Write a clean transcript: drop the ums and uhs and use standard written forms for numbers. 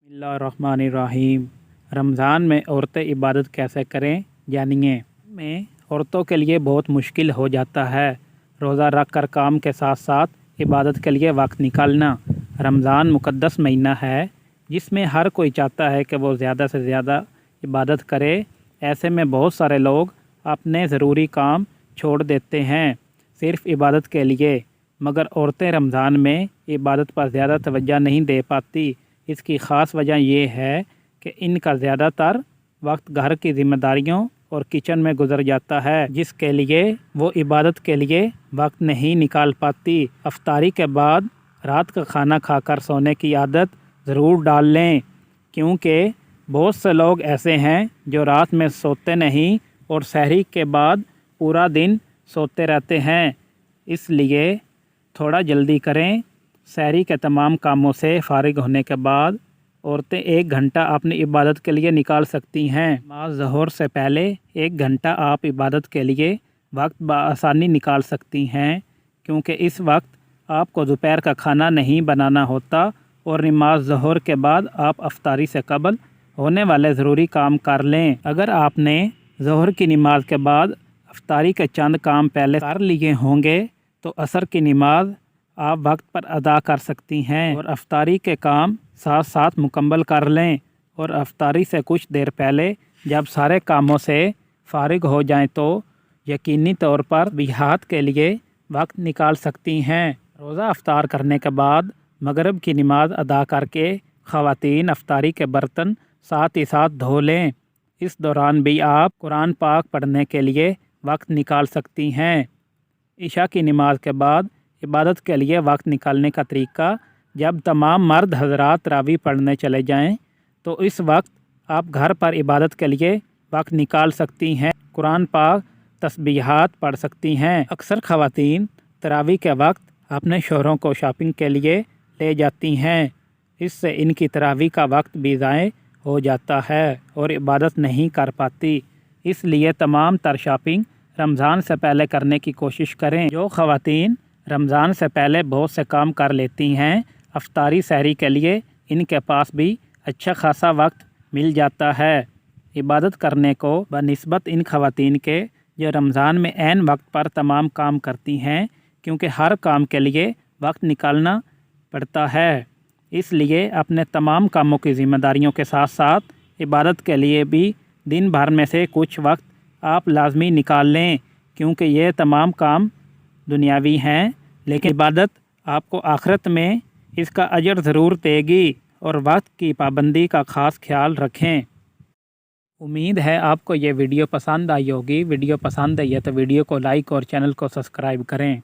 बिस्मिल्लाहिर्रहमानिर्रहीम। रमज़ान में औरतें इबादत कैसे करें जानिए। में औरतों के लिए बहुत मुश्किल हो जाता है रोज़ा रख कर काम के साथ साथ इबादत के लिए वक्त निकालना। रमज़ान मुक़द्दस महीना है जिसमें हर कोई चाहता है कि वो ज़्यादा से ज़्यादा इबादत करे। ऐसे में बहुत सारे लोग अपने ज़रूरी काम छोड़ देते हैं सिर्फ़ इबादत के लिए, मगर औरतें रमज़ान में इबादत पर ज़्यादा तवज्जो नहीं दे पाती। इसकी ख़ास वजह यह है कि इनका ज़्यादातर वक्त घर की ज़िम्मेदारियों और किचन में गुजर जाता है, जिसके लिए वो इबादत के लिए वक्त नहीं निकाल पाती। अफ्तारी के बाद रात का खाना खाकर सोने की आदत ज़रूर डाल लें, क्योंकि बहुत से लोग ऐसे हैं जो रात में सोते नहीं और सहरी के बाद पूरा दिन सोते रहते हैं। इसलिए थोड़ा जल्दी करें। सहरी के तमाम कामों से फ़ारिग होने के बाद औरतें 1 घंटा अपनी इबादत के लिए निकाल सकती हैं। नमाज ज़ोहर से पहले 1 घंटा आप इबादत के लिए वक्त बआसानी निकाल सकती हैं, क्योंकि इस वक्त आपको दोपहर का खाना नहीं बनाना होता और नमाज ज़ोहर के बाद आप अफ्तारी से कबल होने वाले ज़रूरी काम कर लें। अगर आपने ज़ोहर की नमाज के बाद अफ्तारी के चंद काम पहले कर लिए होंगे तो असर की नमाज आप वक्त पर अदा कर सकती हैं और अफ्तारी के काम साथ साथ मुकम्मल कर लें। और अफ्तारी से कुछ देर पहले जब सारे कामों से फ़ारिग हो जाएं तो यकीनी तौर पर बिहात के लिए वक्त निकाल सकती हैं। रोज़ा अफ्तार करने के बाद मगरिब की नमाज अदा करके ख़वातीन अफ्तारी के बर्तन साथ ही साथ धो लें। इस दौरान भी आप कुरान पाक पढ़ने के लिए वक्त निकाल सकती हैं। इशा की नमाज के बाद इबादत के लिए वक्त निकालने का तरीका, जब तमाम मर्द हज़रात तरावी पढ़ने चले जाएं तो इस वक्त आप घर पर इबादत के लिए वक्त निकाल सकती हैं। कुरान पाक तस्बीहात पढ़ सकती हैं। अक्सर ख़वातीन तरावी के वक्त अपने शौहरों को शॉपिंग के लिए ले जाती हैं। इससे इनकी तरावी का वक्त भी ज़ाय हो जाता है और इबादत नहीं कर पाती। इसलिए तमाम तर शॉपिंग रमज़ान से पहले करने की कोशिश करें। जो ख़वातीन रमज़ान से पहले बहुत से काम कर लेती हैं, अफ्तारी सहरी के लिए इनके पास भी अच्छा खासा वक्त मिल जाता है इबादत करने को, बनिस्बत इन ख़वातीन के जो रमज़ान में ऐन वक्त पर तमाम काम करती हैं, क्योंकि हर काम के लिए वक्त निकालना पड़ता है। इसलिए अपने तमाम कामों की ज़िम्मेदारियों के साथ साथ इबादत के लिए भी दिन भर में से कुछ वक्त आप लाजमी निकाल लें, क्योंकि ये तमाम काम दुनियावी हैं, लेकिन इबादत आपको आखिरत में इसका अजर ज़रूर देगी। और वक्त की पाबंदी का ख़ास ख्याल रखें। उम्मीद है आपको ये वीडियो पसंद आई होगी। वीडियो पसंद आई है तो वीडियो को लाइक और चैनल को सब्सक्राइब करें।